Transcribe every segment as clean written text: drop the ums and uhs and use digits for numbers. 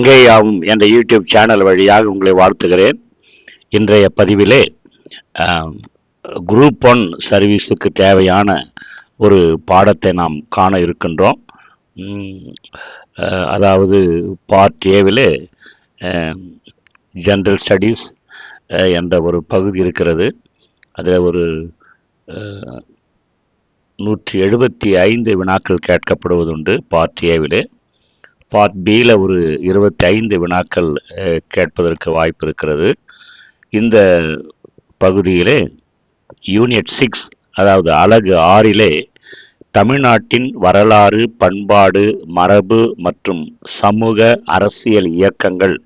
இங்கேயாவும் என்ற YouTube channel வழியாக உங்களை வாழ்த்துகிறேன். இன்றைய பதிவிலே குரூப் 1 சர்வீஸுக்கு தேவையான ஒரு பாடத்தை நாம் காண இருக்கின்றோம். அதாவது பார்ட் ஏவிலே ஜெனரல் ஸ்டடீஸ் என்ற ஒரு பகுதி இருக்கிறது. அதில் ஒரு 175 வினாக்கள் கேட்கப்படுவதுண்டு பார்ட் ஏவிலே. பார்ட் பியில் ஒரு 25 வினாக்கள் கேட்பதற்கு வாய்ப்பு இருக்கிறது. இந்த பகுதியிலே யூனிட் 6 அதாவது அலகு 6லே தமிழ்நாட்டின் வரலாறு, பண்பாடு, மரபு மற்றும் சமூக அரசியல் இயக்கங்கள்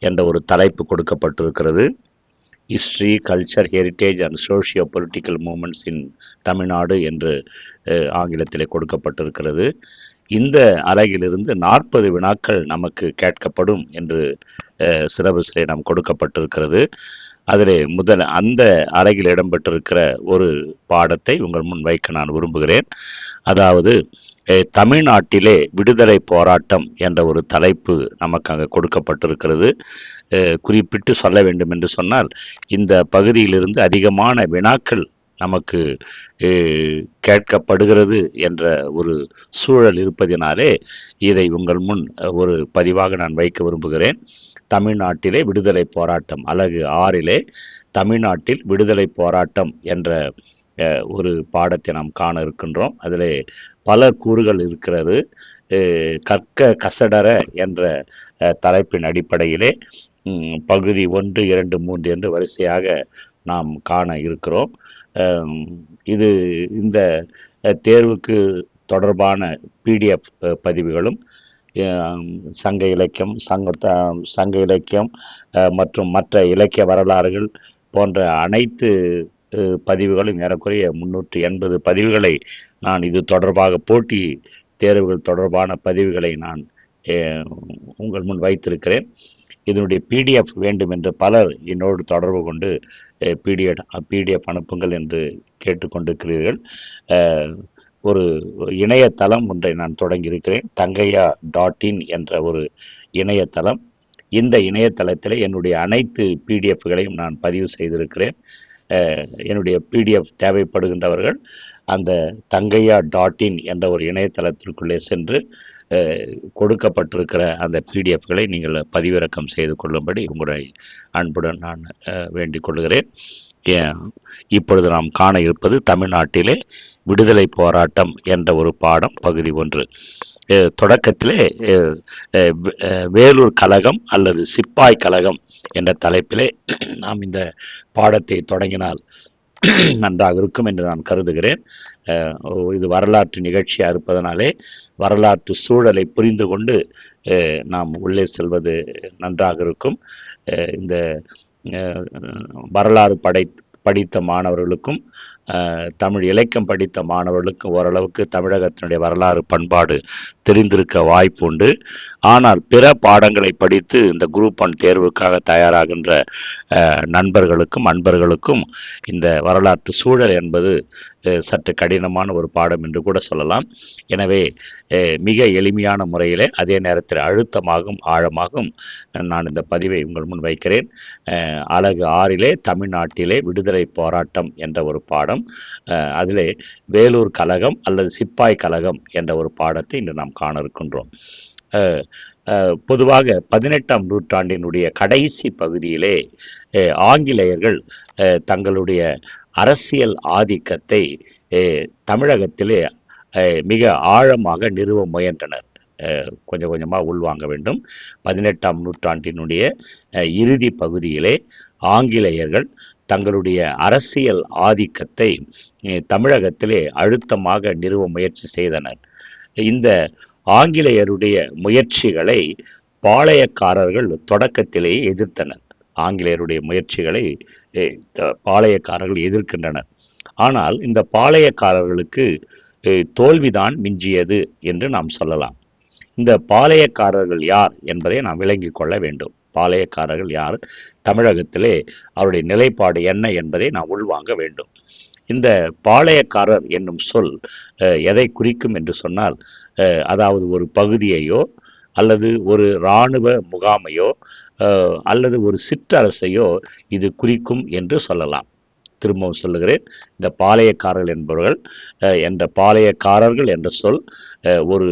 என்ற ஒரு தலைப்பு கொடுக்கப்பட்டிருக்கிறது. History, culture, heritage and socio political movements in Tamil Nadu என்று ஆங்கிலத்திலே கொடுக்கப்பட்டிருக்கிறது. இந்த அலகிலிருந்து 40 வினாக்கள் நமக்கு கேட்கப்படும் என்று சிலபஸிலே நாம் கொடுக்கப்பட்டிருக்கிறது. அதில் அந்த அலகில் இடம்பெற்றிருக்கிற ஒரு பாடத்தை உங்கள் முன் வைக்க நான் விரும்புகிறேன். அதாவது தமிழ்நாட்டிலே விடுதலை போராட்டம் என்ற ஒரு தலைப்பு நமக்கு அங்கே கொடுக்கப்பட்டிருக்கிறது. குறிப்பிட்டு சொல்ல வேண்டும் என்று சொன்னால், இந்த பகுதியிலிருந்து அதிகமான வினாக்கள் நமக்கு கேட்கப்படுகிறது என்ற ஒரு சூழல் இருப்பதினாலே இதை உங்கள் முன் ஒரு பதிவாக நான் வைக்க விரும்புகிறேன். தமிழ்நாட்டிலே விடுதலை போராட்டம் அலகு 6லே தமிழ்நாட்டில் விடுதலை போராட்டம் என்ற ஒரு பாடத்தை நாம் காண இருக்கின்றோம். அதில் பல கூறுகள் இருக்கிறது. கற்க கசடர என்ற தலைப்பின் அடிப்படையிலே பகுதி 1, 2, 3 என்று வரிசையாக நாம் காண இருக்கிறோம். இந்த தேர்வுக்கு தொடர்பான பிடிஎஃப் பதிவுகளும் சங்க இலக்கியம் மற்றும் மற்ற இலக்கிய வரலாறுகள் போன்ற அனைத்து பதிவுகளும் ஏறக்குறைய 380 பதிவுகளை நான் இது தொடர்பாக போட்டி தேர்வுகள் தொடர்பான பதிவுகளை நான் உங்கள் முன் வைத்திருக்கிறேன். இதனுடைய பிடிஎஃப் வேண்டும் என்று பலர் என்னோடு தொடர்பு கொண்டு பிடிஎஃப் அனுப்புங்கள் என்று கேட்டுக்கொண்டிருக்கிறீர்கள். ஒரு இணையதளம் ஒன்றை நான் தொடங்கியிருக்கிறேன். tangaiya.in என்ற ஒரு இணையதளம். இந்த இணையதளத்தில் என்னுடைய அனைத்து பிடிஎஃப்களையும் நான் பதிவு செய்திருக்கிறேன். என்னுடைய பிடிஎஃப் தேவைப்படுகின்றவர்கள் அந்த tangaiya.in என்ற ஒரு இணையதளத்திற்குள்ளே சென்று கொடுக்கப்பட்டிருக்கிற அந்த பிடிஎஃப்களை நீங்கள் பதிவிறக்கம் செய்து கொள்ளும்படி உங்களை அன்புடன் நான் வேண்டிக் கொள்கிறேன். இப்பொழுது நாம் காண இருப்பது தமிழ்நாட்டிலே விடுதலை போராட்டம் என்ற ஒரு பாடம் பகுதி 1. தொடக்கத்திலே வேலூர் கழகம் அல்லது சிப்பாய் கழகம் என்ற தலைப்பிலே நாம் இந்த பாடத்தை தொடங்கினால் நன்றாக இருக்கும் என்று நான் கருதுகிறேன். இது வரலாற்று நிகழ்ச்சியாக இருப்பதனாலே வரலாற்று சூழலை புரிந்து கொண்டு நாம் உள்ளே செல்வது நன்றாக இருக்கும். இந்த வரலாறு படித்த மாணவர்களுக்கும் தமிழ் இலக்கியம் படித்த மாணவர்களுக்கும் ஓரளவுக்கு தமிழகத்தினுடைய வரலாறு பண்பாடு தெரிந்திருக்க வாய்ப்பு உண்டு. ஆனால் பிற பாடங்களை படித்து இந்த குரூப் 1 தேர்வுக்காக தயாராகின்ற அன்பர்களுக்கும் இந்த வரலாற்று சூழல் என்பது சற்று கடினமான ஒரு பாடம் என்று கூட சொல்லலாம். எனவே மிக எளிமையான முறையிலே அதே நேரத்தில் அழுத்தமாகவும் ஆழமாகவும் நான் இந்த பதிவை உங்கள் முன் வைக்கிறேன். அலகு 6லே தமிழ்நாட்டிலே விடுதலை போராட்டம் என்ற ஒரு பாடம். அதிலே வேலூர் கழகம் அல்லது சிப்பாய் கழகம் என்ற ஒரு பாடத்தை இன்று நாம் காண இருக்கின்றோம். பொதுவாக 18ஆம் நூற்றாண்டினுடைய கடைசி பகுதியிலே ஆங்கிலேயர்கள் தங்களுடைய அரசியல் ஆதிக்கத்தை தமிழகத்திலே மிக ஆழமாக நிறுவ முயன்றனர். கொஞ்சம் கொஞ்சமாக உள்வாங்க வேண்டும். 18ஆம் நூற்றாண்டினுடைய இறுதி பகுதியிலே ஆங்கிலேயர்கள் தங்களுடைய அரசியல் ஆதிக்கத்தை தமிழகத்திலே அழுத்தமாக நிறுவ முயற்சி செய்தனர். இந்த ஆங்கிலேயருடைய முயற்சிகளை பாளையக்காரர்கள் தொடக்கத்திலேயே எதிர்த்தனர். ஆங்கிலேயருடைய முயற்சிகளை பாளையக்காரர்கள் எதிர்க்கின்றனர். ஆனால் இந்த பாளையக்காரர்களுக்கு தோல்விதான் மிஞ்சியது என்று நாம் சொல்லலாம். இந்த பாளையக்காரர்கள் யார் என்பதை நாம் விளங்கிக் கொள்ள வேண்டும். பாளையக்காரர்கள் யார், தமிழகத்திலே அவருடைய நிலைப்பாடு என்ன என்பதை நாம் உள்வாங்க வேண்டும். இந்த பாளையக்காரர் என்னும் சொல் எதை குறிக்கும் என்று சொன்னால், அதாவது ஒரு பகுதியையோ அல்லது ஒரு இராணுவ முகாமையோ அல்லது ஒரு சிற்றரசையோ இது குறிக்கும் என்று சொல்லலாம். திரும்பவும் சொல்லுகிறேன், இந்த பாளையக்காரர்கள் என்பவர்கள் என்ற பாளையக்காரர்கள் என்ற சொல் ஒரு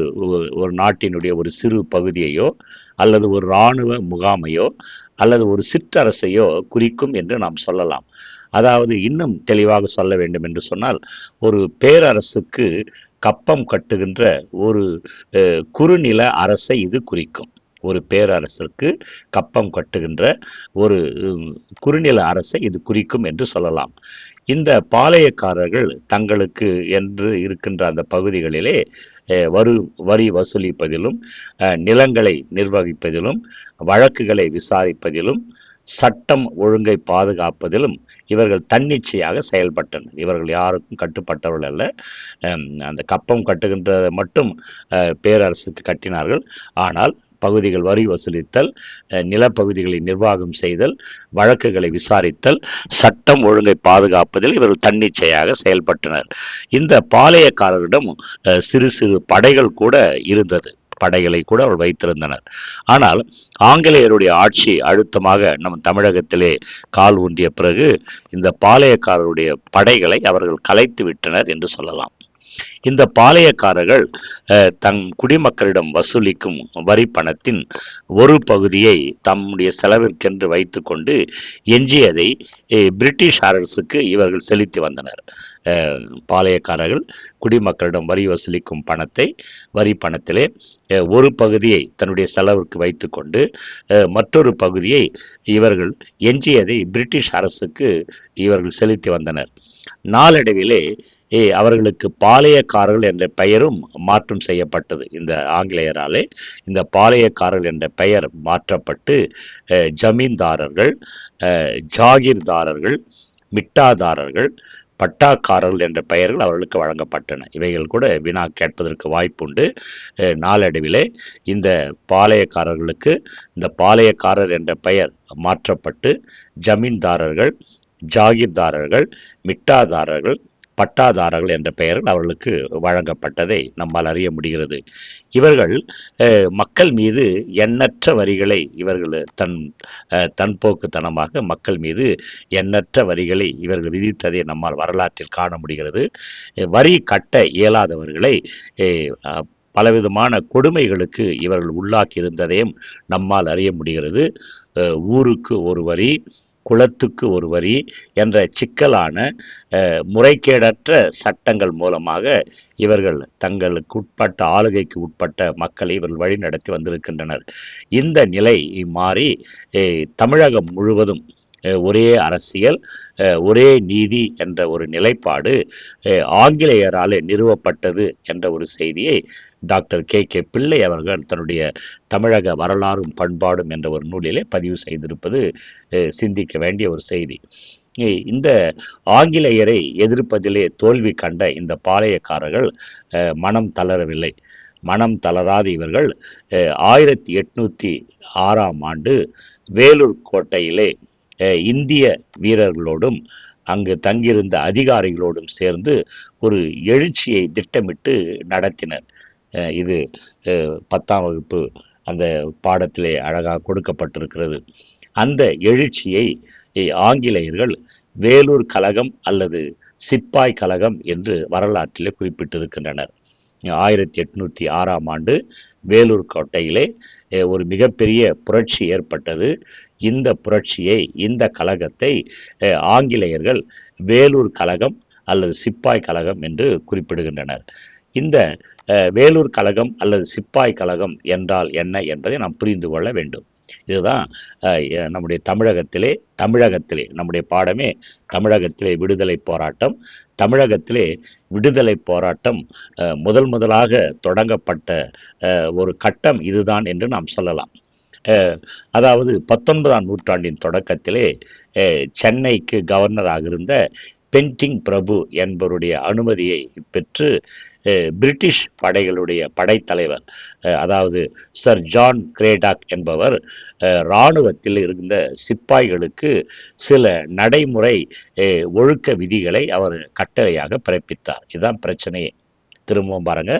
ஒரு நாட்டினுடைய ஒரு சிறு பகுதியையோ அல்லது ஒரு இராணுவ முகாமையோ அல்லது ஒரு சிற்றரசையோ குறிக்கும் என்று நாம் சொல்லலாம். அதாவது இன்னும் தெளிவாக சொல்ல வேண்டும் என்று சொன்னால், ஒரு பேரரசுக்கு கப்பம் கட்டுகின்ற ஒரு குறுநில அரசை இது குறிக்கும். ஒரு பேரரசிற்கு கப்பம் கட்டுகின்ற ஒரு குறுநில அரசை இது குறிக்கும் என்று சொல்லலாம். இந்த பாளையக்காரர்கள் தங்களுக்கு என்று இருக்கின்ற அந்த பகுதிகளிலே வரி வசூலிப்பதிலும் நிலங்களை நிர்வகிப்பதிலும் வழக்குகளை விசாரிப்பதிலும் சட்டம் ஒழுங்கை பாதுகாப்பதிலும் இவர்கள் தன்னிச்சையாக செயல்பட்டனர். இவர்கள் யாருக்கும் கட்டுப்பட்டவர்கள் அல்ல. அந்த கப்பம் கட்டுகின்றதை மட்டும் பேரரசுக்கு கட்டினார்கள். ஆனால் பகுதிகள் வரி வசூலித்தல், நிலப்பகுதிகளை நிர்வாகம் செய்தல், வழக்குகளை விசாரித்தல், சட்டம் ஒழுங்கை பாதுகாப்பதில் இவர்கள் தன்னிச்சையாக செயல்பட்டனர். இந்த பாளையக்காரரிடம் சிறு சிறு படைகள் கூட இருந்தது. படைகளை கூட அவர் வைத்திருந்தனர். ஆனால் ஆங்கிலேயருடைய ஆட்சி அழுத்தமாக நம் தமிழகத்திலே கால் ஊன்றிய பிறகு இந்த பாளையக்காரருடைய படைகளை அவர்கள் கலைத்து விட்டனர் என்று சொல்லலாம். இந்த பாளையக்காரர்கள் தன் குடிமக்களிடம் வசூலிக்கும் வரி பணத்தின் ஒரு பகுதியை தம்முடைய செலவிற்கென்று வைத்துக்கொண்டு எஞ்சியதை பிரிட்டிஷ் அரசுக்கு இவர்கள் செலுத்தி வந்தனர். பாளையக்காரர்கள் குடிமக்களிடம் வரி வசூலிக்கும் பணத்தை வரி பணத்திலே ஒரு பகுதியை தன்னுடைய செலவிற்கு வைத்துக்கொண்டு மற்றொரு பகுதியை இவர்கள் எஞ்சியதை பிரிட்டிஷ் அரசுக்கு இவர்கள் செலுத்தி வந்தனர். நாளடைவிலே அவர்களுக்கு பாளையக்காரர்கள் என்ற பெயரும் மாற்றம் செய்யப்பட்டது. இந்த ஆங்கிலேயராலே இந்த பாளையக்காரர்கள் என்ற பெயர் மாற்றப்பட்டு ஜமீன்தாரர்கள், ஜாகிர்தாரர்கள், மிட்டாதாரர்கள், பட்டாக்காரர்கள் என்ற பெயர்கள் அவர்களுக்கு வழங்கப்பட்டன. இவைகள் கூட வினா கேட்பதற்கு வாய்ப்புண்டு. நாளடைவிலே இந்த பாளையக்காரர்களுக்கு இந்த பாளையக்காரர் என்ற பெயர் மாற்றப்பட்டு ஜமீன்தாரர்கள், ஜாகிர்தாரர்கள், மிட்டாதாரர்கள், பட்டாதாரர்கள் என்ற பெயர்கள் அவர்களுக்கு வழங்கப்பட்டதை நம்மால் அறிய முடிகிறது. இவர்கள் மக்கள் மீது எண்ணற்ற வரிகளை இவர்கள் தன்போக்குத்தனமாக மக்கள் மீது எண்ணற்ற வரிகளை இவர்கள் விதித்ததை நம்மால் வரலாற்றில் காண முடிகிறது. வரி கட்ட இயலாதவர்களை பலவிதமான கொடுமைகளுக்கு இவர்கள் உள்ளாக்கி இருந்ததையும் நம்மால் அறிய முடிகிறது. ஊருக்கு ஒரு வரி, குலத்துக்கு ஒரு வரி என்ற சிக்கலான முறைகேடற்ற சட்டங்கள் மூலமாக இவர்கள் தங்களுக்கு உட்பட்ட ஆளுகைக்கு உட்பட்ட மக்களை இவர்கள் வழிநடத்தி வந்திருக்கின்றனர். இந்த நிலை மாறி தமிழகம் முழுவதும் ஒரே அரசியல், ஒரே நீதி என்ற ஒரு நிலைப்பாடு ஆங்கிலேயரால் நிறுவப்பட்டது என்ற ஒரு செய்தியை டாக்டர் கே பிள்ளை அவர்கள் தன்னுடைய தமிழக வரலாறும் பண்பாடும் என்ற ஒரு நூலிலே பதிவு செய்திருப்பது சிந்திக்க வேண்டிய ஒரு செய்தி. இந்த ஆங்கிலேயரை எதிர்ப்பதிலே தோல்வி கண்ட இந்த பாளையக்காரர்கள் மனம் தளரவில்லை. மனம் தளராத இவர்கள் 1806 வேலூர் கோட்டையிலே இந்திய வீரர்களோடும் அங்கு தங்கியிருந்த அதிகாரிகளோடும் சேர்ந்து ஒரு எழுச்சியை திட்டமிட்டு நடத்தினர். இது 10ஆம் வகுப்பு அந்த பாடத்திலே அழகாக கொடுக்கப்பட்டிருக்கிறது. அந்த எழுச்சியை ஆங்கிலேயர்கள் வேலூர் கலகம் அல்லது சிப்பாய் கலகம் என்று வரலாற்றிலே குறிப்பிட்டிருக்கின்றனர். 1806 வேலூர் கோட்டையிலே ஒரு மிகப்பெரிய புரட்சி ஏற்பட்டது. இந்த புரட்சியை, இந்த கலகத்தை ஆங்கிலேயர்கள் வேலூர் கலகம் அல்லது சிப்பாய் கலகம் என்று குறிப்பிடுகின்றனர். இந்த வேலூர் கலகம் அல்லது சிப்பாய் கலகம் என்றால் என்ன என்பதை நாம் புரிந்து கொள்ள வேண்டும். இதுதான் நம்முடைய தமிழகத்திலே நம்முடைய பாடமே தமிழகத்திலே விடுதலை போராட்டம். தமிழகத்திலே விடுதலை போராட்டம் முதலாக தொடங்கப்பட்ட ஒரு கட்டம் இதுதான் என்று நாம் சொல்லலாம். அதாவது 19ஆம் நூற்றாண்டின் தொடக்கத்திலே சென்னைக்கு கவர்னராக இருந்த பென்டிங் பிரபு என்பவருடைய அனுமதியை பெற்று பிரிட்டிஷ் படைகளுடைய படைத்தலைவர், அதாவது சர் ஜான் கிரேடாக் என்பவர் இராணுவத்தில் இருந்த சிப்பாய்களுக்கு சில நடைமுறை ஒழுக்க விதிகளை அவர் கட்டளையாக பிறப்பித்தார். இதுதான் பிரச்சனையே. திரும்பவும் பாருங்க,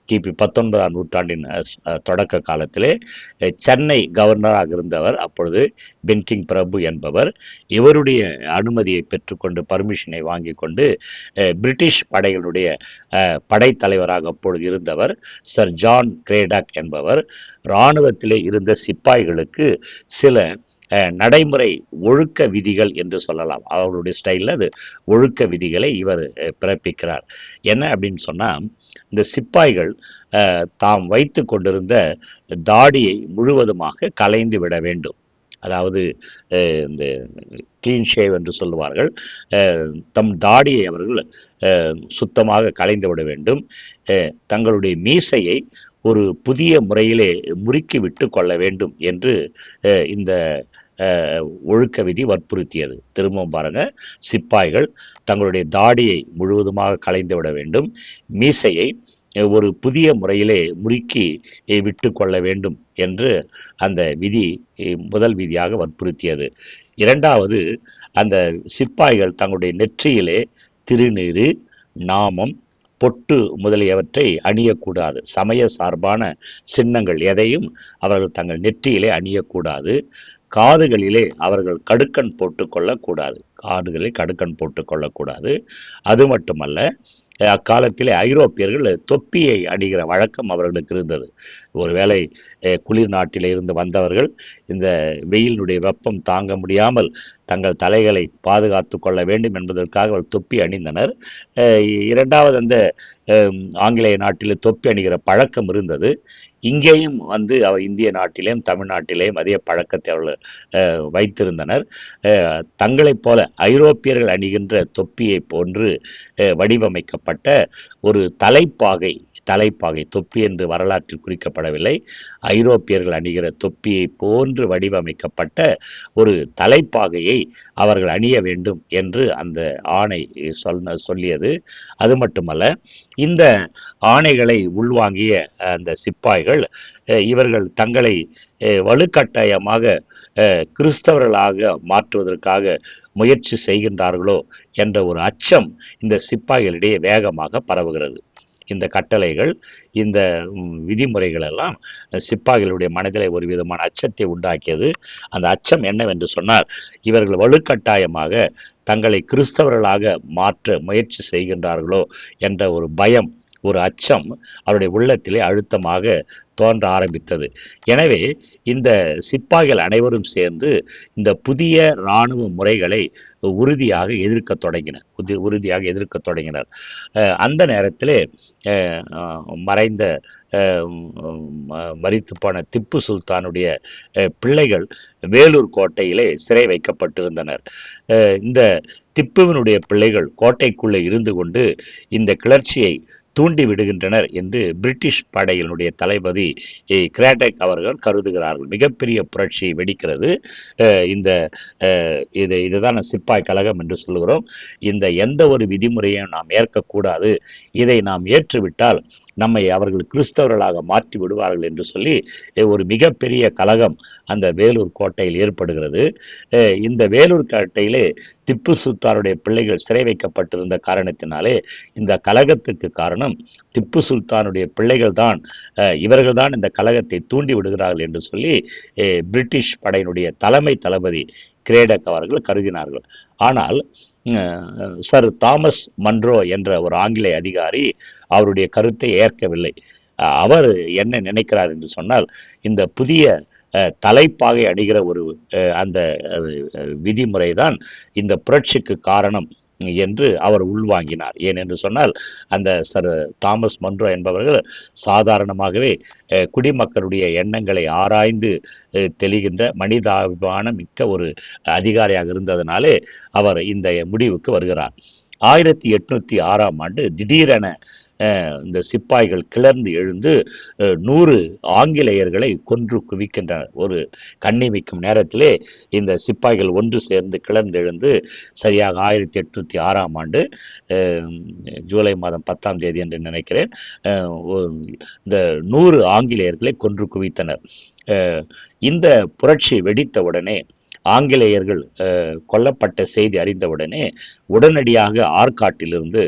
கிபி 19ஆம் நூற்றாண்டின் தொடக்க காலத்திலே சென்னை கவர்னராக இருந்தவர் அப்பொழுது பென்கிங் பிரபு என்பவர். இவருடைய அனுமதியை பெற்றுக்கொண்டு பர்மிஷனை வாங்கி கொண்டு பிரிட்டிஷ் படைகளுடைய படைத்தலைவராக அப்பொழுது இருந்தவர் சர் ஜான் கிரேடாக் என்பவர் இராணுவத்திலே இருந்த சிப்பாய்களுக்கு சில நடைமுறை ஒழுக்க விதிகள் என்று சொல்லலாம். அவருடைய ஸ்டைலில் அது ஒழுக்க விதிகளை இவர் பிறப்பிக்கிறார். என்ன அப்படின்னு சொன்னால், இந்த சிப்பாய்கள் தாம் வைத்து கொண்டிருந்த தாடியை முழுவதுமாக கலைந்து விட வேண்டும். அதாவது இந்த கிளீன் ஷேவ் என்று சொல்லுவார்கள். தம் தாடியை அவர்கள் சுத்தமாக கலைந்து விட வேண்டும். தங்களுடைய மீசையை ஒரு புதிய முறையிலே முறுக்கி விட்டு கொள்ள வேண்டும் என்று இந்த ஒழுக்க விதி வற்புறுத்தியது. திரும்பவும் பாருங்க, சிப்பாய்கள் தங்களுடைய தாடியை முழுவதுமாக கலைந்து விட வேண்டும், மீசையை ஒரு புதிய முறையிலே முறுக்கி விட்டு கொள்ள வேண்டும் என்று அந்த விதி முதல் விதியாக வற்புறுத்தியது. இரண்டாவது, அந்த சிப்பாய்கள் தங்களுடைய நெற்றியிலே திருநீறு, நாமம், பொட்டு முதலியவற்றை அணியக்கூடாது. சமய சார்பான சின்னங்கள் எதையும் அவர்கள் தங்கள் நெற்றியிலே அணியக்கூடாது. காதுகளிலே அவர்கள் கடுக்கன் போட்டுக்கொள்ளக்கூடாது. காதுகளில் கடுக்கன் போட்டுக்கொள்ளக்கூடாது. அது மட்டுமல்ல, அக்காலத்திலே ஐரோப்பியர்கள் தொப்பியை அணிகிற வழக்கம் அவர்களுக்கு இருந்தது. ஒருவேளை குளிர் நாட்டிலே இருந்து வந்தவர்கள் இந்த வெயிலினுடைய வெப்பம் தாங்க முடியாமல் தங்கள் தலைகளை பாதுகாத்து கொள்ள வேண்டும் என்பதற்காக அவர் தொப்பி அணிந்தனர். இரண்டாவது, அந்த ஆங்கிலேய நாட்டில் தொப்பி அணிகிற பழக்கம் இருந்தது. இங்கேயும் வந்து அவர் இந்திய நாட்டிலேயும் தமிழ்நாட்டிலேயும் அதே பழக்கத்தை அவர்கள் வைத்திருந்தனர். தங்களைப் போல ஐரோப்பியர்கள் அணிகின்ற தொப்பியை போன்று வடிவமைக்கப்பட்ட ஒரு தலைப்பாகை தொப்பி என்று வரலாற்றில் குறிக்கப்படவில்லை. ஐரோப்பியர்கள் அணிகிற தொப்பியை போன்று வடிவமைக்கப்பட்ட ஒரு தலைப்பாகையை அவர்கள் அணிய வேண்டும் என்று அந்த ஆணை சொல்லியது. அது மட்டுமல்ல, இந்த ஆணைகளை உள்வாங்கிய அந்த சிப்பாய்கள் இவர்கள் தங்களை வலுக்கட்டாயமாக கிறிஸ்தவர்களாக மாற்றுவதற்காக முயற்சி செய்கின்றார்களோ என்ற ஒரு அச்சம் இந்த சிப்பாய்களிடையே வேகமாக பரவுகிறது. இந்த கட்டளைகள், இந்த விதிமுறைகள் எல்லாம் சிப்பாய்களுடைய மனதிலே ஒரு விதமான அச்சத்தை உண்டாக்கியது. அந்த அச்சம் என்னவென்று சொன்னால், இவர்கள் வலுக்கட்டாயமாக தங்களை கிறிஸ்தவர்களாக மாற்ற முயற்சி செய்கின்றார்களோ என்ற ஒரு பயம், ஒரு அச்சம் அவருடைய உள்ளத்திலே அழுத்தமாக தோன்ற ஆரம்பித்தது. எனவே இந்த சிப்பாய்கள் அனைவரும் சேர்ந்து இந்த புதிய இராணுவ முறைகளை உறுதியாக எதிர்க்க தொடங்கினர். அந்த நேரத்திலே மறைந்த மரித்து போன திப்பு சுல்தானுடைய பிள்ளைகள் வேலூர் கோட்டையிலே சிறை வைக்கப்பட்டிருந்தனர். இந்த திப்புவினுடைய பிள்ளைகள் கோட்டைக்குள்ளே இருந்து கொண்டு இந்த கிளர்ச்சியை தூண்டி விடுகின்றனர் என்று பிரிட்டிஷ் படையினுடைய தளபதி கிராடக் அவர்கள் கருதுகிறார்கள். மிகப்பெரிய புரட்சி வெடிக்கிறது. இந்த இதுதான் சிப்பாய் கழகம் என்று சொல்லுகிறோம். இந்த எந்த ஒரு விதிமுறையும் நாம் ஏற்கக்கூடாது, இதை நாம் ஏற்றுவிட்டால் நம்மை அவர்கள் கிறிஸ்தவர்களாக மாற்றி விடுவார்கள் என்று சொல்லி ஒரு மிகப்பெரிய கலகம் அந்த வேலூர் கோட்டையில் ஏற்படுகிறது. இந்த வேலூர் கோட்டையிலே திப்பு சுல்தானுடைய பிள்ளைகள் சிறை வைக்கப்பட்டிருந்த காரணத்தினாலே இந்த கலகத்துக்கு காரணம் திப்பு சுல்தானுடைய பிள்ளைகள் தான், இவர்கள் தான் இந்த கலகத்தை தூண்டி விடுகிறார்கள் என்று சொல்லி பிரிட்டிஷ் படையினுடைய தலைமை தளபதி கிரேடக் அவர்கள் கருதினார்கள். ஆனால் சர் தாமஸ் மன்றோ என்ற ஒரு ஆங்கிலேய அதிகாரி அவருடைய கருத்தை ஏற்கவில்லை. அவர் என்ன நினைக்கிறார் என்று சொன்னால், இந்த புதிய தலைப்பாகை அணிகிற ஒரு அந்த விதிமுறை தான் இந்த புரட்சிக்கு காரணம் என்று அவர் உள்வாங்கினார். ஏனென்று சொன்னால், அந்த சர் தாமஸ் மன்றோ என்பவர்கள் சாதாரணமாகவே குடிமக்களுடைய எண்ணங்களை ஆராய்ந்து தெளிகின்ற மனிதாபிமானம் மிக்க ஒரு அதிகாரியாக இருந்ததனாலே அவர் இந்த முடிவுக்கு வருகிறார். 1806ஆம் ஆண்டு திடீரென இந்த சிப்பாய்கள் கிளர்ந்து எழுந்து 100 ஆங்கிலேயர்களை கொன்று குவிக்கின்றனர். ஒரு கண்ணிமைக்கும் நேரத்திலே இந்த சிப்பாய்கள் ஒன்று சேர்ந்து கிளர்ந்து எழுந்து சரியாக 1806ஆம் ஆண்டு ஜூலை மாதம் 10ஆம் தேதி என்று நினைக்கிறேன், இந்த 100 ஆங்கிலேயர்களை கொன்று குவித்தனர். இந்த புரட்சி வெடித்தவுடனே ஆங்கிலேயர்கள் கொல்லப்பட்ட செய்தி அறிந்தவுடனே உடனடியாக ஆற்காட்டிலிருந்து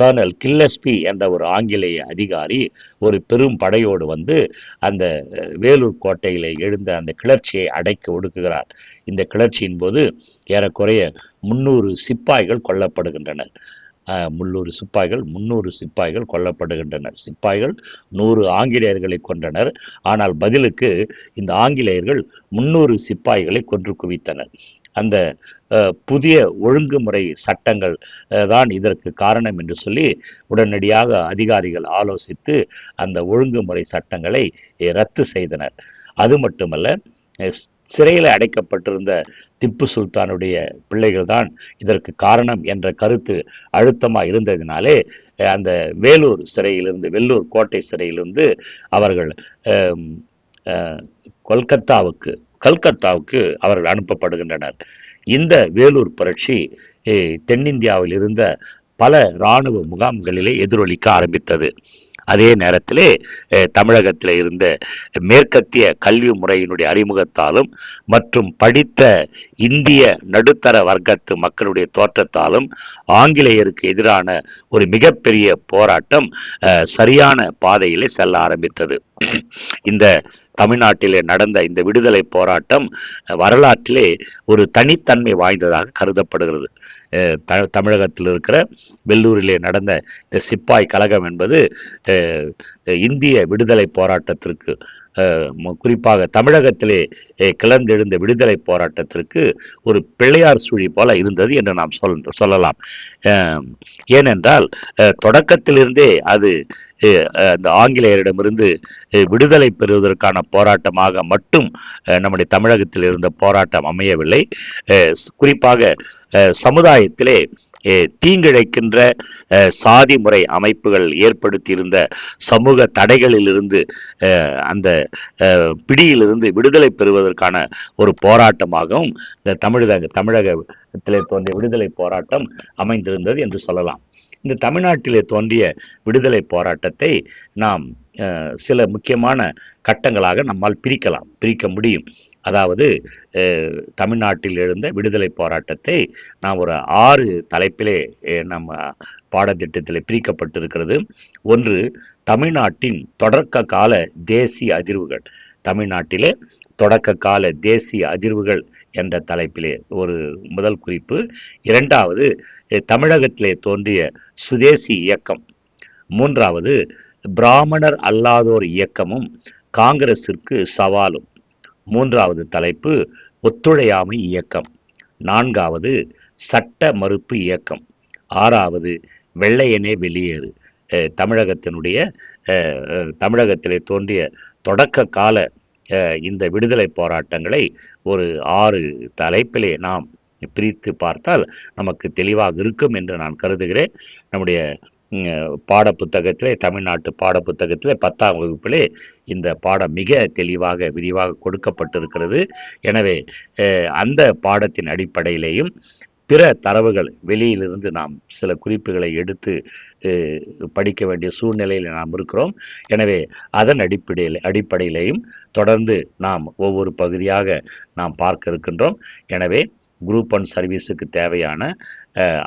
கர்னல் கில்லஸ்பி என்ற ஒரு ஆங்கிலேய அதிகாரி ஒரு பெரும் படையோடு வந்து அந்த வேலூர் கோட்டையில எழுந்த அந்த கிளர்ச்சியை அடைக்க ஒடுக்குகிறார். இந்த கிளர்ச்சியின் போது ஏறக்குறைய 300 சிப்பாய்கள் கொல்லப்படுகின்றனர். 300 சிப்பாய்கள் கொல்லப்படுகின்றனர். சிப்பாய்கள் 100 ஆங்கிலேயர்களை கொன்றனர். ஆனால் பதிலுக்கு இந்த ஆங்கிலேயர்கள் 300 சிப்பாய்களை கொன்று குவித்தனர். அந்த புதிய ஒழுங்குமுறை சட்டங்கள் தான் இதற்கு காரணம் என்று சொல்லி உடனடியாக அதிகாரிகள் ஆலோசித்து அந்த ஒழுங்குமுறை சட்டங்களை ரத்து செய்தனர். அது மட்டுமல்ல, சிறையில் அடைக்கப்பட்டிருந்த திப்பு சுல்தானுடைய பிள்ளைகள் தான் இதற்கு காரணம் என்ற கருத்து அழுத்தமாக இருந்ததினாலே அந்த வேலூர் சிறையிலிருந்து, வெள்ளூர் கோட்டை சிறையிலிருந்து அவர்கள் கல்கத்தாவுக்கு அவர்கள் அனுப்பப்படுகின்றனர். இந்த வேலூர் புரட்சி தென்னிந்தியாவில் இருந்த பல இராணுவ முகாம்களிலே எதிரொலிக்க ஆரம்பித்தது. அதே நேரத்திலே தமிழகத்தில் இருந்த மேற்கத்திய கல்வி முறையினுடைய அறிமுகத்தாலும் மற்றும் படித்த இந்திய நடுத்தர வர்க்கத்து மக்களுடைய தோற்றத்தாலும் ஆங்கிலேயருக்கு எதிரான ஒரு மிகப்பெரிய போராட்டம் சரியான பாதையிலே செல்ல ஆரம்பித்தது. இந்த தமிழ்நாட்டிலே நடந்த இந்த விடுதலை போராட்டம் வரலாற்றிலே ஒரு தனித்தன்மை வாய்ந்ததாக கருதப்படுகிறது. தமிழகத்தில் இருக்கிற வெள்ளூரிலே நடந்த சிப்பாய் கழகம் என்பது இந்திய விடுதலை போராட்டத்திற்கு, குறிப்பாக தமிழகத்திலே கிளர்ந்தெழுந்த விடுதலை போராட்டத்திற்கு ஒரு பிள்ளையார் சுழி போல இருந்தது என்று நாம் சொல்லலாம். ஏனென்றால் தொடக்கத்திலிருந்தே அது அந்த ஆங்கிலேயரிடமிருந்து விடுதலை பெறுவதற்கான போராட்டமாக மட்டும் நம்முடைய தமிழகத்தில் இருந்த போராட்டம் அமையவில்லை. குறிப்பாக சமுதாயத்திலே தீங்கிழைக்கின்ற சாதி முறை அமைப்புகள் ஏற்படுத்தியிருந்த சமூக தடைகளிலிருந்து, அந்த பிடியிலிருந்து விடுதலை பெறுவதற்கான ஒரு போராட்டமாகவும் இந்த தமிழகத்திலே தோன்றிய விடுதலை போராட்டம் அமைந்திருந்தது என்று சொல்லலாம். இந்த தமிழ்நாட்டிலே தோன்றிய விடுதலை போராட்டத்தை நாம் சில முக்கியமான கட்டங்களாக நம்மால் பிரிக்க முடியும். அதாவது தமிழ்நாட்டில் எழுந்த விடுதலை போராட்டத்தை நாம் ஒரு 6 தலைப்பிலே நம்ம பாடத்திட்டத்தில் பிரிக்கப்பட்டிருக்கிறது. ஒன்று, தமிழ்நாட்டின் தொடக்க கால தேசிய அதிர்வுகள். தமிழ்நாட்டிலே தொடக்க கால தேசிய அதிர்வுகள் என்ற தலைப்பிலே ஒரு முதல் குறிப்பு. இரண்டாவது, தமிழகத்திலே தோன்றிய சுதேசி இயக்கம். மூன்றாவது, பிராமணர் அல்லாதோர் இயக்கமும் காங்கிரசிற்கு சவாலும். மூன்றாவது தலைப்பு, ஒத்துழையாமை இயக்கம். நான்காவது, சட்ட மறுப்பு இயக்கம். ஆறாவது, வெள்ளையனே வெளியேறு. தமிழகத்திலே தோன்றிய தொடக்க கால இந்த விடுதலை போராட்டங்களை ஒரு 6 தலைப்பிலே நாம் பிரித்து பார்த்தால் நமக்கு தெளிவாக இருக்கும் என்று நான் கருதுகிறேன். நம்முடைய பாடப்புத்தகத்திலே, தமிழ்நாட்டு பாடப்புத்தகத்திலே 10ஆம் வகுப்பிலே இந்த பாடம் மிக தெளிவாக விரிவாக கொடுக்கப்பட்டிருக்கிறது. எனவே அந்த பாடத்தின் அடிப்படையிலேயும் பிற தரவுகள் வெளியிலிருந்து நாம் சில குறிப்புகளை எடுத்து படிக்க வேண்டிய சூழ்நிலையில் நாம் இருக்கிறோம். எனவே அதன் அடிப்படையிலேயும் தொடர்ந்து நாம் ஒவ்வொரு பகுதியாக நாம் பார்க்க இருக்கின்றோம். எனவே குரூப் 1 சர்வீஸுக்கு தேவையான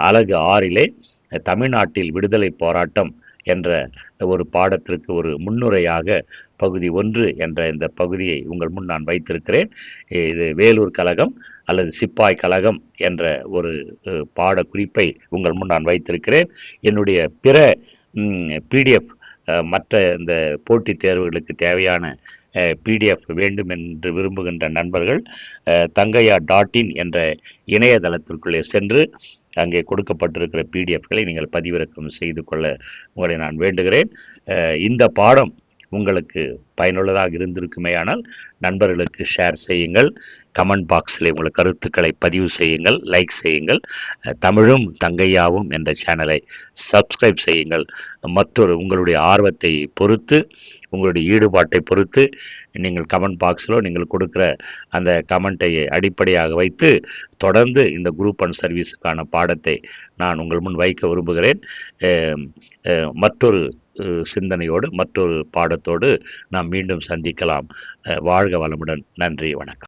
அலகு 6லே தமிழ்நாட்டில் விடுதலை போராட்டம் என்ற ஒரு பாடத்திற்கு ஒரு முன்னுரையாக பகுதி 1 என்ற இந்த பகுதியை உங்கள் முன் நான் வைத்திருக்கிறேன். இது வேலூர் கழகம் அல்லது சிப்பாய் கழகம் என்ற ஒரு பாட குறிப்பை உங்கள் முன் நான் வைத்திருக்கிறேன். என்னுடைய பிற பிடிஎஃப், மற்ற இந்த போட்டித் தேர்வுகளுக்கு தேவையான பிடிஎஃப் வேண்டும் என்று விரும்புகின்ற நண்பர்கள் tangaiya.in என்ற இணையதளத்திற்குள்ளே சென்று அங்கே கொடுக்கப்பட்டிருக்கிற பிடிஎஃப்களை நீங்கள் பதிவிறக்கம் செய்து கொள்ள உங்களை நான் வேண்டுகிறேன். இந்த பாடம் உங்களுக்கு பயனுள்ளதாக இருந்திருக்குமேயானால் நண்பர்களுக்கு ஷேர் செய்யுங்கள். கமெண்ட் பாக்ஸில் உங்கள் கருத்துக்களை பதிவு செய்யுங்கள், லைக் செய்யுங்கள். தமிழும் தங்கையாவும் என்ற சேனலை சப்ஸ்கிரைப் செய்யுங்கள். உங்களுடைய ஆர்வத்தை பொறுத்து, உங்களுடைய ஈடுபாட்டை பொறுத்து நீங்கள் கமெண்ட் பாக்ஸிலோ நீங்கள் கொடுக்குற அந்த கமெண்ட்டை அடிப்படையாக வைத்து தொடர்ந்து இந்த குரூப் 1 சர்வீஸுக்கான பாடத்தை நான் உங்கள் முன் வைக்க விரும்புகிறேன். மற்றொரு சிந்தனையோடு, மற்றொரு பாடத்தோடு நாம் மீண்டும் சந்திக்கலாம். வாழ்க வளமுடன். நன்றி, வணக்கம்.